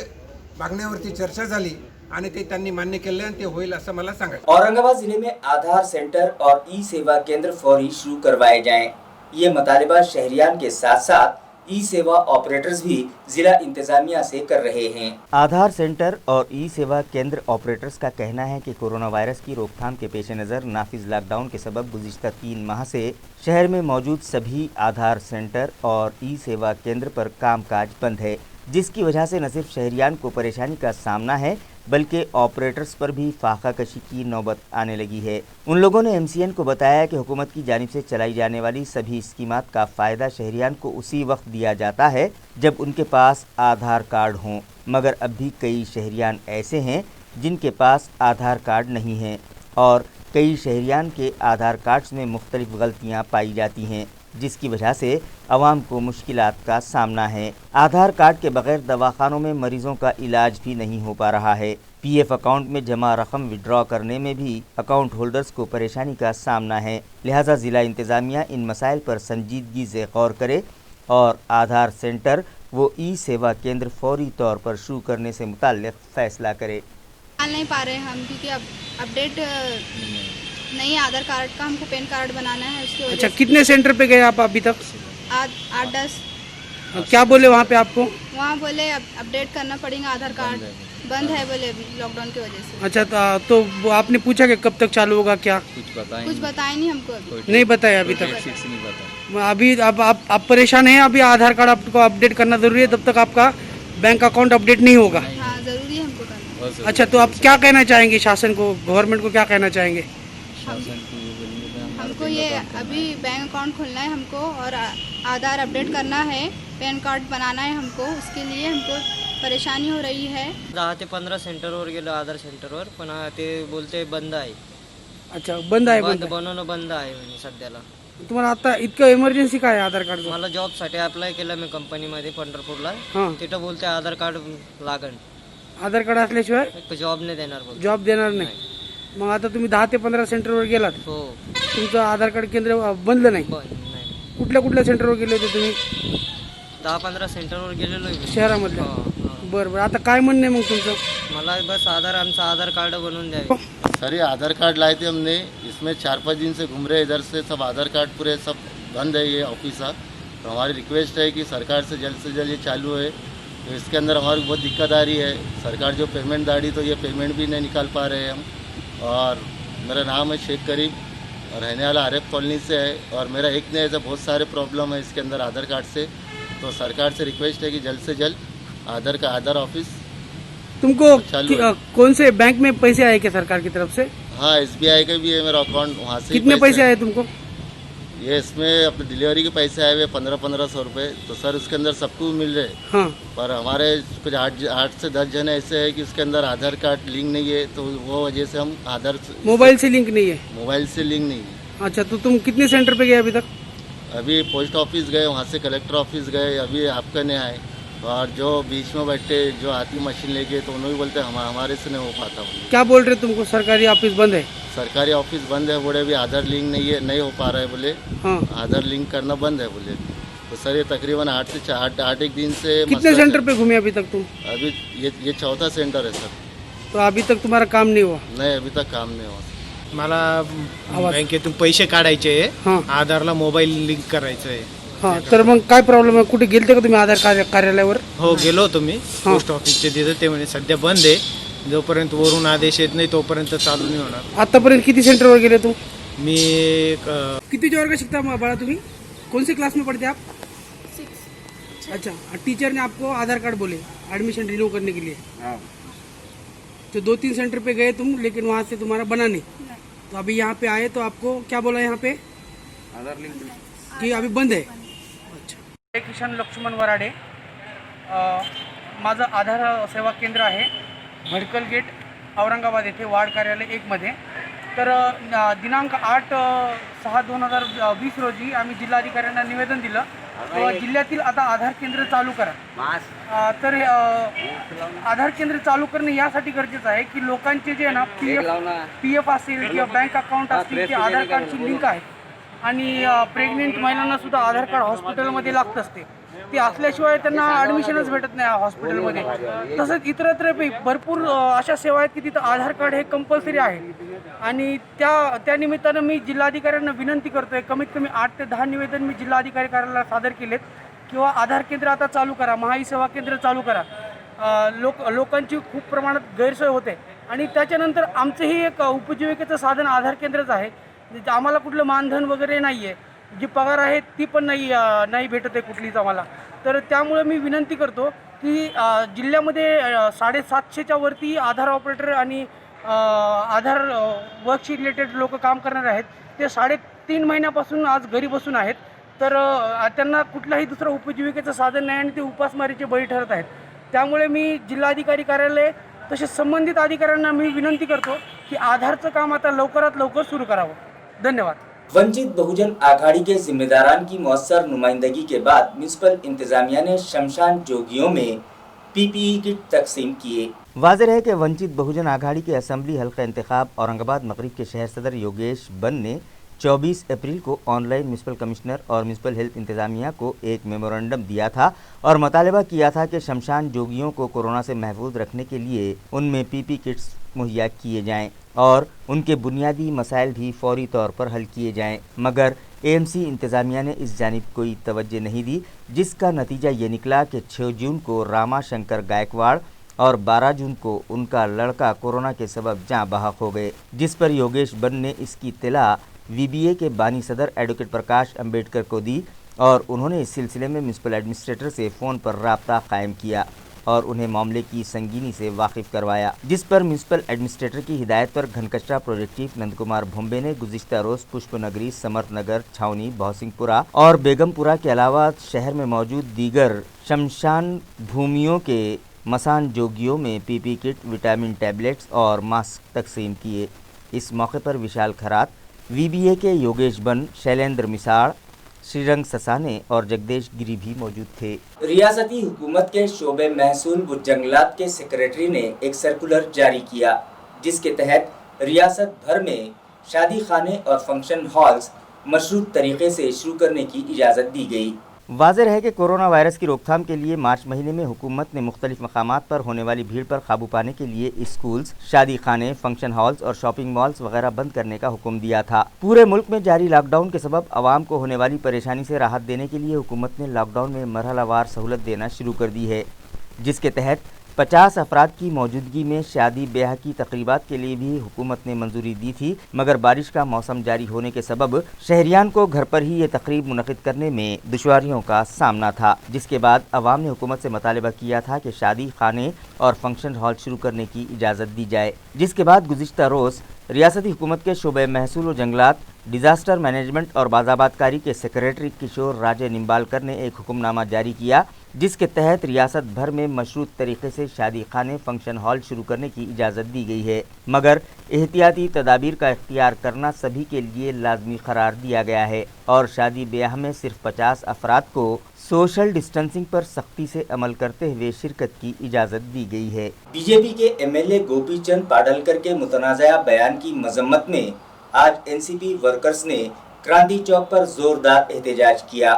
मागण्यावरती चर्चा झाली आणि ते त्यांनी मान्य केले आणि ते होईल असं मला सांगायचं. औरंगाबाद जिले में आधार सेंटर और ई सेवा केंद्र फौरी शुरू करवाए जाएं। ये मुतालिबा शहरियान के साथ साथ ई सेवा ऑपरेटर्स भी जिला इंतजामिया से कर रहे हैं। आधार सेंटर और ई सेवा केंद्र ऑपरेटर्स का कहना है कि कोरोना वायरस की रोकथाम के पेश नज़र नाफिज लॉकडाउन के सबब गुज़िश्ता 3 माह से शहर में मौजूद सभी आधार सेंटर और ई सेवा केंद्र पर कामकाज बंद है, जिसकी वजह से न सिर्फ शहरियान को परेशानी का सामना है बल्कि ऑपरेटर्स पर भी फाका कशी की नौबत आने लगी है। उन लोगों ने MCN को बताया कि हुकूमत की जानिब से चलाई जाने वाली सभी स्कीमात का फ़ायदा शहरियान को उसी वक्त दिया जाता है जब उनके पास आधार कार्ड हों, मगर अब भी कई शहरियान ऐसे हैं जिनके पास आधार कार्ड नहीं हैं और कई शहरियान के आधार कार्ड्स में मुख्तलिफ गलतियाँ पाई जाती हैं, जिसकी वजह से आवाम को मुश्किलात का सामना है। आधार कार्ड के बगैर दवाखानों में मरीज़ों का इलाज भी नहीं हो पा रहा है। PF अकाउंट में जमा रकम विड्रॉ करने में भी अकाउंट होल्डर्स को परेशानी का सामना है। लिहाजा ज़िला इंतज़ामिया इन मसाइल पर संजीदगी से गौर करे और आधार सेंटर व ई सेवा केंद्र फौरी तौर पर शुरू करने से मुताल्लिक़ फ़ैसला करे। डाल नहीं पा रहे हम क्योंकि अब अपडेट नहीं है आधार कार्ड का, हमको पैन कार्ड बनाना है उसकी वजह अच्छा, कितने सेंटर पे गए आप अभी तक? 8-10। क्या बोले वहाँ पे आपको? वहाँ बोले अपडेट करना पड़ेगा, आधार कार्ड बंद है बोले अभी लॉकडाउन की वजह से। अच्छा, तो वो आपने पूछा कि कब तक चालू होगा? क्या कुछ बताया नहीं हमको अभी। नहीं बताया अभी तक? अभी अब आप परेशान हैं? अभी आधार कार्ड आपको अपडेट करना ज़रूरी है, तब तक आपका बैंक अकाउंट अपडेट नहीं होगा। हाँ ज़रूरी है हमको करना। अच्छा, तो आप क्या कहना चाहेंगे शासन को, गवर्नमेंट को क्या कहना चाहेंगे? हमको ये अभी बैंक अकाउंट खोलना है हमको और आधार अपडेट करना है, पैन कार्ड बनाना है हमको, उसके लिए हमको परेशानी हो रही है। 10 ते 15 सेंटरवर गेलो आधार सेंटरवर, पण ते बोलते बंद आहे. अच्छा, बंद आहे. बंद बनवणं बंद आहे म्हणजे सध्याला. तुम्हाला आता इतकं इमर्जन्सी काय आधार कार्ड? मला जॉबसाठी अप्लाय केलं मी कंपनीमध्ये पंढरपूरला. तिथं बोलते आधार कार्ड लागण. आधार कार्ड असल्याशिवाय जॉब नाही देणार. जॉब देणार नाही. मग आता तुम्ही 10 ते 15 सेंटरवर गेलात. हो. तुमचं आधार कार्ड केंद्र बंद नाही. कुठल्या कुठल्या सेंटरवर गेले होते तुम्ही? 10-15 सेंटरवर गेलेलो शहरामध्ये. बरं बरं, आता काय म्हणणं आहे मग तुमचं? मला बस आमचं आधार कार्ड बनवून द्यावे. सर ये आधार कार्ड लाए थे हमने, इसमें 4-5 दिन से घूम रहे इधर से, सब आधार कार्ड पूरे सब बंद है ये ऑफिस। तो हमारी रिक्वेस्ट है कि सरकार से जल्द ये चालू है। तो इसके अंदर हमारी बहुत दिक्कत आ रही है। सरकार जो पेमेंट दाड़ी तो ये पेमेंट भी नहीं निकाल पा रहे हैं हम। और मेरा नाम है शेख करीम और रहने वाला आरिफ कॉलोनी से है। और मेरा एक नहीं ऐसा बहुत सारे प्रॉब्लम है इसके अंदर आधार कार्ड से। तो सरकार से रिक्वेस्ट है कि जल्द से जल्द आधार ऑफिस तुमको कौन से बैंक में पैसे आए क्या सरकार की तरफ से? हाँ, SBI का भी है मेरा अकाउंट, वहाँ से। कितने पैसे आए तुमको? ये इसमें अपने डिलीवरी के पैसे आए हुए 1500 रुपये। तो सर उसके अंदर सबको मिल रहे। हाँ। पर हमारे कुछ 8 से 10 जन ऐसे है कि उसके अंदर आधार कार्ड लिंक नहीं है, तो वो वजह से हम आधार मोबाइल से लिंक नहीं है। मोबाइल से लिंक नहीं है। अच्छा, तो तुम कितने सेंटर पे गए अभी तक? अभी पोस्ट ऑफिस गए, वहाँ से कलेक्टर ऑफिस गए, अभी आपका नहीं आए। और जो बीच में बैठे जो आती मशीन लेके, तो उन्होंने बोलते हमारे से नहीं हो पाता। क्या बोल रहे तुमको? सरकारी ऑफिस बंद है? सरकारी ऑफिस बंद है बोले, अभी आधार लिंक नहीं हो पा रहा है बोले। हाँ। आधार लिंक करना बंद है बोले। तो सर ये तकरीबन 8 एक दिन से। कितने सेंटर पे घूमे अभी तक तुम? अभी ये 4था सेंटर है सर। तो अभी तक तुम्हारा काम नहीं हुआ? नहीं, अभी तक काम नहीं हुआ। मला बँकेतून पैसे काढायचे आहे, आधारला मोबाईल लिंक करायचं आहे। हाँ, तर मग काय प्रॉब्लेम आहे? कुठे गेलते का तुम्ही आधार कार्यालयावर? हो, गेलो होतो मी पोस्ट ऑफिसचे तिथे। ते म्हणे सध्या बंद आहे, जोपर्यंत वरून आदेश येत नाही तोपर्यंत चालू नाही होणार। आतापर्यंत किती सेंटरवर गेले तू? मी किती वर्ग शिकता बाळा तुम्ही? कौन से क्लास में पढ़ते आप? 6। अच्छा, टीचर ने आपको आधार कार्ड बोले एडमिशन रिन्यू करने के लिए। तो 2-3 सेंटर पे गए तुम, लेकिन वहाँ से तुम्हारा बना नहीं। तो अभी यहाँ पे आए तो आपको क्या बोला यहाँ पे? आधार लिंक कि अभी बंद है। अच्छा, किशन लक्ष्मण वराडे, माझं आधार सेवा केंद्र आहे मेडिकल गेट औरंगाबाद येथे वार्ड कार्यालय 1 मध्ये। तर दिनांक 8/6/2020 रोजी आम्ही जिल्हाधिकाऱ्यांना निवेदन दिलं, जिल्ह्यातील आता आधार केंद्र चालू करा। तर आधार केंद्र चालू करणे यासाठी गरजेचं आहे की लोकांचे जे ना PF असेल किंवा बँक अकाउंट असतील ते आधार कार्डची लिंक आहे। आणि प्रेग्नेंट महिलांना सुद्धा आधार कार्ड हॉस्पिटलमध्ये लागत असते। ते असल्याशिवाय त्यांना ॲडमिशनच भेटत नाही हॉस्पिटलमध्ये। तसंच इतरत्र भरपूर अशा सेवा आहेत की तिथं आधार कार्ड हे कंपल्सरी आहे। आणि त्या निमित्तानं मी जिल्हाधिकाऱ्यांना विनंती करतोय, कमीत कमी 8 ते 10 निवेदन मी जिल्हाधिकारी कार्यालयाला सादर केलेत किंवा आधार केंद्र आता चालू करा, महाई सेवा केंद्र चालू करा। लोकांची खूप प्रमाणात गैरसोय होते। आणि त्याच्यानंतर आमचंही एक उपजीविकेचं साधन आधार केंद्रच आहे। आम्हाला कुठलं मानधन वगैरे नाही आहे, जी पगार आहे ती पण नाही भेटत आहे कुठलीच आम्हाला। तर त्यामुळे मी विनंती करतो की जिल्ह्यामध्ये 750च्या वरती आधार ऑपरेटर आणि आधार वर्कशी रिलेटेड लोक काम करणार आहेत। ते 3.5 महिन्यापासून आज घरी बसून आहेत। तर त्यांना कुठलाही दुसरं उपजीविकेचं साधन नाही आणि ते उपासमारीचे बळी ठरत आहेत। त्यामुळे मी जिल्हाधिकारी कार्यालय तसेच संबंधित अधिकाऱ्यांना मी विनंती करतो की आधारचं काम आता लवकरात लवकर सुरू करावं। धन्यवाद। वंचित बहुजन आघाड़ी के जिम्मेदारान की मौसर नुमाइंदगी के बाद म्युनिसिपल इंतजामिया ने शमशान जोगियों में PPE किट तकसीम किए। वाज़ेह है कि वंचित बहुजन आघाड़ी के असेंबली हल्का इंतखाब औरंगाबाद मगरिब के शहर सदर योगेश बन ने 24 अप्रैल को ऑनलाइन म्युनिसिपल कमिश्नर और म्युनिसिपल हेल्थ इंतजामिया को एक मेमोरेंडम दिया था और मुतालबा किया था कि शमशान जोगियों को कोरोना से महफूज रखने के लिए उनमें PPE किट्स मुहैया किए जाएं और उनके बुनियादी मसाइल भी फौरी तौर पर हल किए जाएं। मगर AMC इंतज़ामिया ने इस जानिब कोई तवज्जो नहीं दी, जिसका नतीजा ये निकला कि 6 जून को रामा शंकर गायकवाड़ और 12 जून को उनका लड़का कोरोना के सबब जाँ बहक हो गए, जिस पर योगेश बन ने इसकी इत्तला VBA के बानी सदर एडवोकेट प्रकाश अंबेडकर को दी और उन्होंने इस सिलसिले में म्युनिसिपल एडमिनिस्ट्रेटर से फ़ोन पर राब्ता कायम किया और उन्हें मामले की संगीनी से वाकिफ़ करवाया, जिस पर म्युनिसिपल एडमिनिस्ट्रेटर की हिदायत पर घनकचरा प्रोजेक्ट चीफ नंद कुमार भोंबे ने गुज़िश्ता रोज़ पुष्पनगरी, समर्थ नगर, छावनी, भौसिंगपुरा और बेगमपुरा के अलावा शहर में मौजूद दीगर शमशान भूमियों के मसान जोगियों में पीपी किट, विटामिन टैबलेट्स और मास्क तकसीम किए। इस मौके पर विशाल खरात, वीबीए के योगेश बन, शैलेंद्र मिसाड़, श्रीरंग ससाने और जगदेश गिरी भी मौजूद थे। रियासती हुकूमत के शोबे महसूल व जंगलात के सेक्रेटरी ने एक सर्कुलर जारी किया, जिसके तहत रियासत भर में शादी खाने और फंक्शन हॉल्स मशरूत तरीके से शुरू करने की इजाज़त दी गई। वाज़ेह है कि कोरोना वायरस की रोकथाम के लिए मार्च महीने में हुकूमत ने मुख्तलिफ मकामात पर होने वाली भीड़ पर काबू पाने के लिए स्कूल्स, शादी खाने, फंक्शन हॉल्स और शॉपिंग मॉल्स वगैरह बंद करने का हुक्म दिया था। पूरे मुल्क में जारी लॉकडाउन के सबब आवाम को होने वाली परेशानी से राहत देने के लिए हुकूमत ने लॉकडाउन में मरहलावार सहूलत देना शुरू कर दी है, जिसके तहत 50 अफराद की मौजूदगी में शादी ब्याह की तकरीबात के लिए भी हुकूमत ने मंजूरी दी थी, मगर बारिश का मौसम जारी होने के सबब शहरियान को घर पर ही ये तकरीब मुनक़िद करने में दुश्वारियों का सामना था, जिसके बाद अवाम ने हुकूमत से मुतालबा किया था कि शादी खाने और फंक्शन हॉल शुरू करने की इजाज़त दी जाए। जिसके बाद गुज़िश्ता रोज़ रियासती हुकूमत के शोबे महसूल व जंगलात, डिज़ास्टर मैनेजमेंट और बाज़ाबातकारी के सेक्रेटरी किशोर राजे निम्बालकर ने एक हुक्मनामा जारी किया, जिसके तहत रियासत भर में मशरूत तरीके से शादी खाने, फंक्शन हॉल शुरू करने की इजाज़त दी गई है, मगर एहतियाती तदाबीर का इख्तियार करना सभी के लिए लाजमी करार दिया गया है और शादी ब्याह में सिर्फ 50 अफराद को सोशल डिस्टेंसिंग पर सख्ती से अमल करते हुए शिरकत की इजाज़त दी गई है। बीजेपी के एमएलए गोपीचंद पाडलकर के मुतनाज़ा बयान की मजम्मत में आज एनसीपी वर्कर्स ने क्रांति चौक पर जोरदार एहतजाज किया।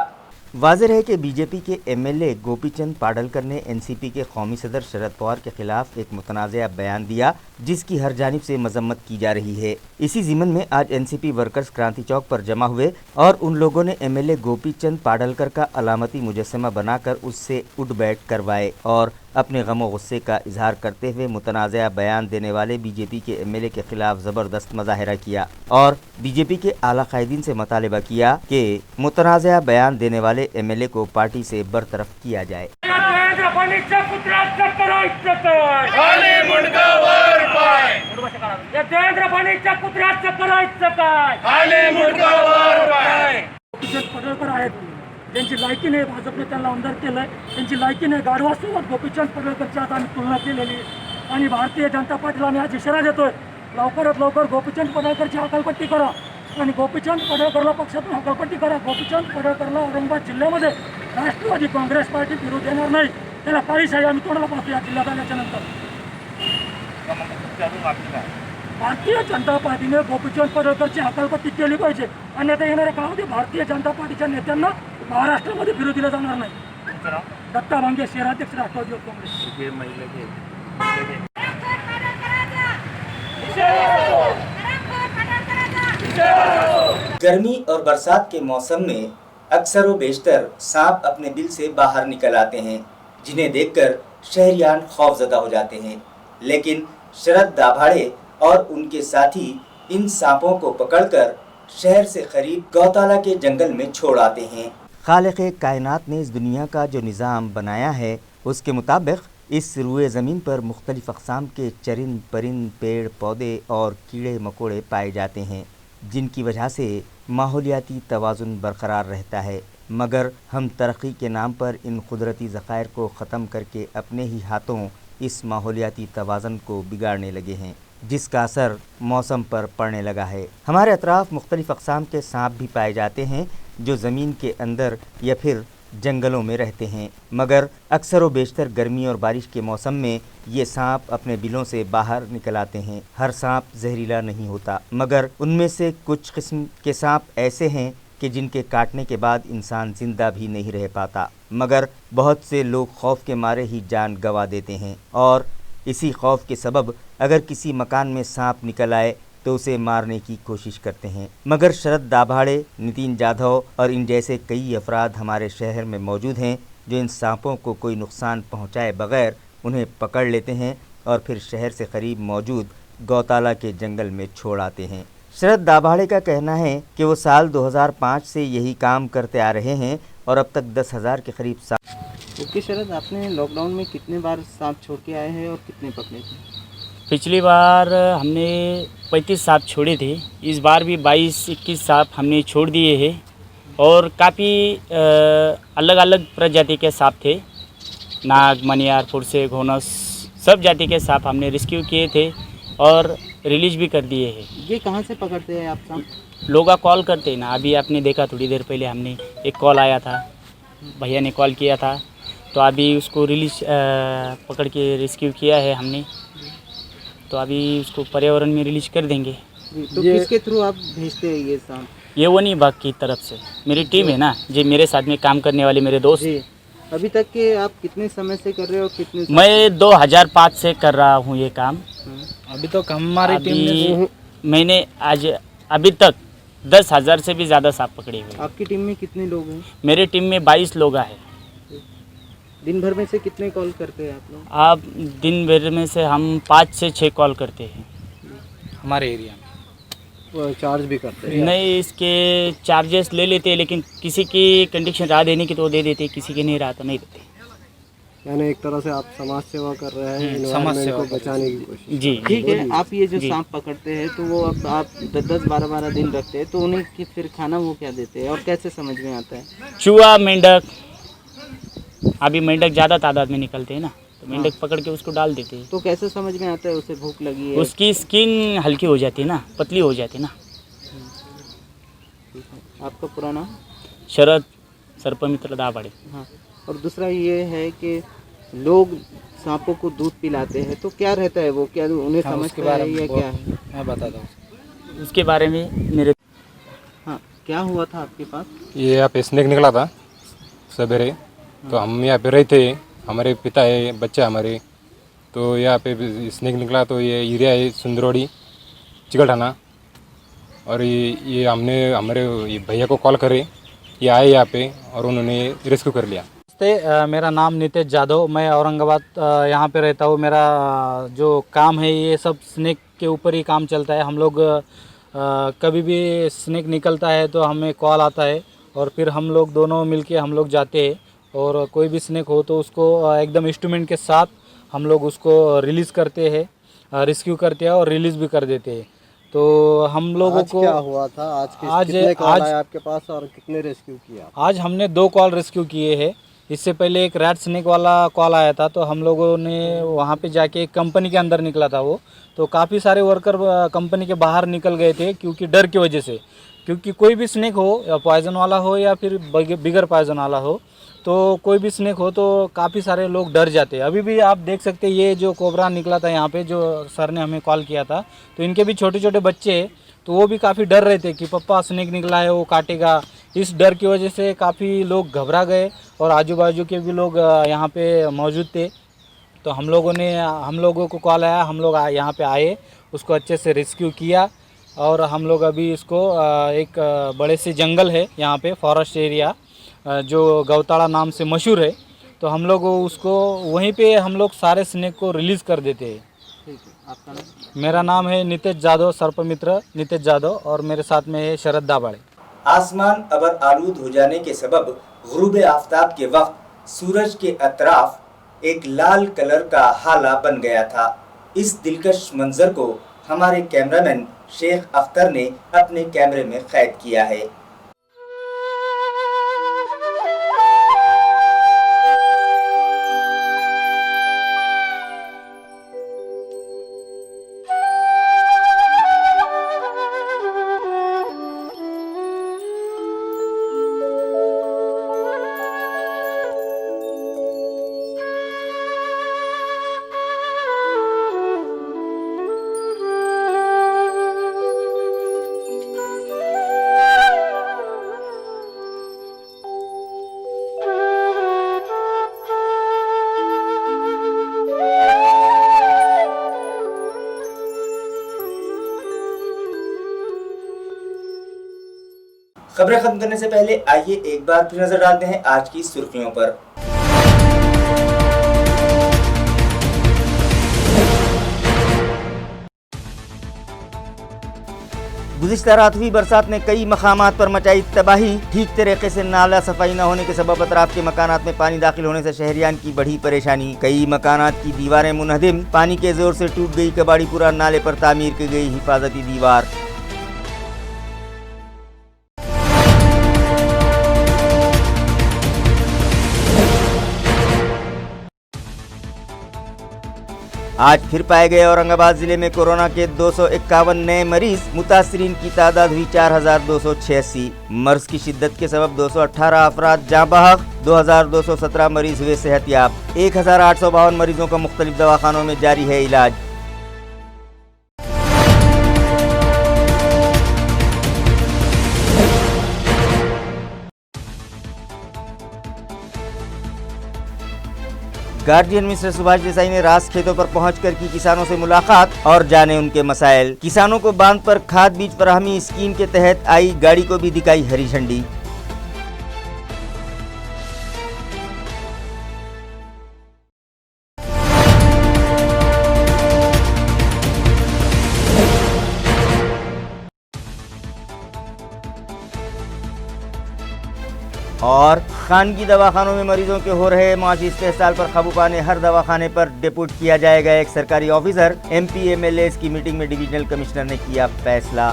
वाज़ेह है कि बीजेपी के एमएलए गोपीचंद पाडलकर ने एनसीपी के कौमी सदर शरद पवार के खिलाफ एक मुतनाज़ा बयान दिया, जिसकी हर जानिब से मजम्मत की जा रही है। इसी ज़िमन में आज एनसीपी वर्कर्स क्रांति चौक पर जमा हुए और उन लोगों ने एमएलए गोपीचंद पाडलकर का अलामती मुजस्समा बनाकर उससे उठ बैठ करवाए और अपने गम व गुस्से का इजहार करते हुए मुतनाज़ा बयान देने वाले बीजेपी के एमएलए के खिलाफ ज़बरदस्त मुजाहरा किया और बीजेपी के आला कायदीन से मुतालबा किया कि मुतनाज़ा बयान देने वाले एमएलए को पार्टी से बरतरफ किया जाए। त्यांची लायकी नाही, भाजपने त्यांना आमदार केलं, त्यांची लायकी नाही, गाढवासोबत गोपीचंद पडळकरची आता आम्ही तुलना केलेली आणि भारतीय जनता पार्टीला आम्ही आज इशारा देतोय, लवकरात लवकर गोपीचंद पडळकरची हकालपट्टी करा आणि गोपीचंद पडळकरला पक्षातून हकालपट्टी करा। गोपीचंद पडळकरला औरंगाबाद जिल्ह्यामध्ये राष्ट्रवादी काँग्रेस पार्टी फिरू देणार नाही, त्याला पाळीशाही आम्ही तोंडाला पाहतो या जिल्ह्यात आल्याच्या नंतर। भारतीय जनता पार्टीने गोपीचंद पडळकरची हकालपट्टी केली पाहिजे, अन्यथा येणाऱ्या काळामध्ये भारतीय जनता पार्टीच्या नेत्यांना महाराष्ट्रामध्ये फिरू दिलं जाणार नाही। दत्ता भांगे, शहराध्यक्ष, राष्ट्रवादी काँग्रेस। गर्मी और बरसात के मौसम में अक्सर व बेशतर सांप अपने बिल से बाहर निकल आते हैं, जिन्हें देखकर शहरियान खौफजदा हो जाते हैं। लेकिन शरद दाभाड़े और उनके साथी इन सांपों को पकड़कर शहर से करीब गौताला के जंगल में छोड़ आते हैं। खालिक़े कायनात ने इस दुनिया का जो निज़ाम बनाया है, उसके मुताबिक इस रुए ज़मीन पर मुख्तलिफ़ अक़साम के चरिंद परिंद, पेड़ पौधे और कीड़े मकोड़े पाए जाते हैं, जिनकी वजह से माहौलियाती तवाज़ुन बरकरार रहता है। मगर हम तरक्की के नाम पर इन कुदरती ज़ख़ायर को ख़त्म करके अपने ही हाथों इस माहौलियाती तवाज़ुन को बिगाड़ने लगे हैं, जिसका असर मौसम पर पड़ने लगा है। हमारे अतराफ़ मुख्तलिफ़ अक़साम के सांप भी पाए जाते हैं, जो ज़मीन के अंदर या फिर जंगलों में रहते हैं, मगर अक्सर व बेशतर गर्मी और बारिश के मौसम में ये सांप अपने बिलों से बाहर निकल आते हैं। हर सांप जहरीला नहीं होता, मगर उनमें से कुछ किस्म के सांप ऐसे हैं कि जिनके काटने के बाद इंसान ज़िंदा भी नहीं रह पाता, मगर बहुत से लोग खौफ के मारे ही जान गंवा देते हैं और इसी खौफ के सबब अगर किसी मकान में सांप निकल आए तो उसे मारने की कोशिश करते हैं। मगर शरद दाभाड़े, नितिन जाधव और इन जैसे कई अफराद हमारे शहर में मौजूद हैं, जो इन सांपों को कोई नुकसान पहुंचाए बगैर उन्हें पकड़ लेते हैं और फिर शहर से करीब मौजूद गौताला के जंगल में छोड़ आते हैं। शरद दाभाड़े का कहना है कि वो साल 2005 से यही काम करते आ रहे हैं और अब तक 10,000 के करीब सांप। ओके शरद, आपने लॉकडाउन में कितने बार सांप छोड़ के आए हैं और कितने पकड़े थे? पिछली बार हमने 35 सांप छोड़े थे, इस बार भी 22-21 सांप हमने छोड़ दिए हैं और काफ़ी अलग अलग प्रजाति के सांप थे। नाग, मनियार, फुरसे, घोनस सब जाति के सांप हमने रेस्क्यू किए थे और रिलीज भी कर दिए हैं। ये कहाँ से पकड़ते हैं आप सांप? लोग कॉल करते हैं ना, अभी आपने देखा थोड़ी देर पहले हमने एक कॉल आया था, भैया ने कॉल किया था, तो अभी उसको रिलीज पकड़ के रेस्क्यू किया है हमने, तो अभी उसको पर्यावरण में रिलीज कर देंगे। तो किसके थ्रू आप भेजते हैं ये सांप? ये वन विभाग की तरफ से मेरी टीम है ना, जो मेरे साथ में काम करने वाले मेरे दोस्त। अभी तक के आप कितने समय से कर रहे हो? कितने? मैं 2005 से कर रहा हूँ ये काम। अभी तो हमारी टीम ने मैंने आज अभी तक 10,000 से भी ज़्यादा सांप पकड़े हुए। आपकी टीम में कितने लोग हैं? मेरे टीम में 22 लोग हैं। दिन भर में से कितने कॉल करते हैं आप लोग? आप दिन भर में से हम 5 से 6 कॉल करते हैं हमारे एरिया में। चार्ज भी करते हैं? नहीं, इसके चार्जेस ले लेते हैं, लेकिन किसी की कंडीशन राह देने की तो दे देते, किसी की नहीं रहा तो नहीं देते। यानी एक तरह से आप समाज सेवा कर रहे हैं, समाज सेवा को बचाने की कोशिश। जी ठीक है। आप ये जो सांप पकड़ते हैं तो वो अब आप 10-12 दिन रखते हैं, तो उन्हें कि फिर खाना वो क्या देते हैं और कैसे समझ में आता है? चूहा, मेंढक, अभी मेंढक ज़्यादा तादाद में निकलते हैं ना, तो मेंढक पकड़ के उसको डाल देते हैं। तो कैसे समझ में आता है उसे भूख लगी है? उसकी स्किन हल्की हो जाती है ना, पतली हो जाती है ना। आपका पूरा नाम? शरद सर्पमित्र दाभाडे। हाँ, और दूसरा ये है कि लोग सांपों को दूध पिलाते हैं, तो क्या रहता है वो? क्या उन्हें समझता है या क्या है? मैं बताता हूँ उसके बारे में। मेरे हाँ, क्या हुआ था आपके पास? ये यहाँ पे स्नेक निकला था सवेरे, तो हम यहाँ पे रहते, हमारे पिता है, बच्चा हमारे, तो यहाँ पे स्नेक निकला, तो ये एरिया है सुंदरौड़ी चिकलठाना, और ये हमने हमारे ये भैया को कॉल करे, ये आए यहाँ पे और उन्होंने रेस्क्यू कर लिया। मेरा नाम नितेश जाधव, मैं औरंगाबाद यहाँ पे रहता हूँ। मेरा जो काम है ये सब स्नेक के ऊपर ही काम चलता है। हम लोग कभी भी स्नेक निकलता है तो हमें कॉल आता है और फिर हम लोग दोनों मिलके हम लोग जाते हैं, और कोई भी स्नेक हो तो उसको एकदम इंस्ट्रूमेंट के साथ हम लोग उसको रिलीज़ करते हैं, रेस्क्यू करते हैं और रिलीज़ भी कर देते हैं। तो हम लोगों को क्या हुआ था आज कितने कॉल आए आपके पास और कितने रेस्क्यू किया? आज हमने 2 कॉल रेस्क्यू किए हैं। इससे पहले एक रैट स्नेक वाला कॉल आया था, तो हम लोगों ने वहाँ पे जाके एक कंपनी के अंदर निकला था वो, तो काफ़ी सारे वर्कर कंपनी के बाहर निकल गए थे क्योंकि डर की वजह से, क्योंकि कोई भी स्नेक हो, या पॉइजन वाला हो या फिर बिगर पॉइजन वाला हो, तो कोई भी स्नेक हो तो काफ़ी सारे लोग डर जाते हैं। अभी भी आप देख सकते हैं ये जो कोबरा निकला था यहाँ पे, जो सर ने हमें कॉल किया था, तो इनके भी छोटे छोटे बच्चे, तो वो भी काफ़ी डर रहे थे कि पप्पा स्नेक निकला है वो काटेगा। इस डर की वजह से काफ़ी लोग घबरा गए और आजू बाजू के भी लोग यहाँ पे मौजूद थे। तो हम लोगों को कॉल आया, हम लोग यहाँ पे आए, उसको अच्छे से रेस्क्यू किया, और हम लोग अभी इसको एक बड़े से जंगल है यहाँ पे, फॉरेस्ट एरिया जो गौताड़ा नाम से मशहूर है, तो हम लोग उसको वहीं पे हम लोग सारे स्नेक को रिलीज़ कर देते हैं। ठीक है, आपका नाम? मेरा नाम है नितेश जाधव, सर्पमित्र नितेश जाधव, और मेरे साथ में है शरद दाभाडे। आसमान अबर आलूद हो जाने के सबब गुरूब आफ्ताब के वक्त सूरज के अतराफ एक लाल कलर का हाला बन गया था। इस दिलकश मंजर को हमारे कैमरामैन शेख अख्तर ने अपने कैमरे में कैद किया है। खबरें खत्म करने से पहले आइए एक बार फिर नजर डालते हैं आज की सुर्खियों पर। गुज़िश्ता रात हुई बरसात ने कई मकामात पर मचाई तबाही। ठीक तरीके से नाला सफाई न होने के सबब अतराफ के मकानात में पानी दाखिल होने से शहरियान की बढ़ी परेशानी। कई मकानात की दीवारें मुनहदिम, पानी के जोर से टूट गई कबाड़ीपुरा नाले पर तामीर की गई हिफाजती दीवार। आज फिर पाए गए औरंगाबाद जिले में कोरोना के 251 नए मरीज, मुतासरीन की तादाद हुई 4286। मर्ज की शिद्दत के सबब 218 अफराद जाँ बहक, 2217 मरीज हुए सेहतयाब। 1852 मरीजों का मुख्तलिफ दवाखानों में जारी है इलाज। गार्जियन मिनिस्टर सुभाष देसाई ने रास खेतों पर पहुंचकर की किसानों से मुलाकात और जाने उनके मसाइल। किसानों को बांध पर खाद बीज फराहमी स्कीम के तहत आई गाड़ी को भी दिखाई हरी झंडी। और खानगी दवाखानों में मरीजों के हो रहे माशी इस्तेहसाल पर काबू पाने हर दवाखाने पर डिप्यूट किया जाएगा एक सरकारी ऑफिसर। MP MLAs की मीटिंग में डिविजनल कमिश्नर ने किया फैसला।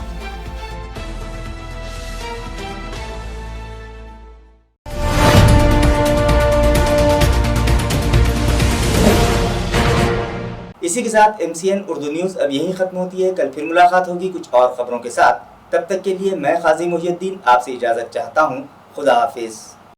इसी के साथ MCN उर्दू न्यूज़ अब यहीं खत्म होती है। कल फिर मुलाकात होगी कुछ और खबरों के साथ। तब तक के लिए मैं काजी मुहियुद्दीन आपसे इजाज़त चाहता हूँ। खुदा हाफिज।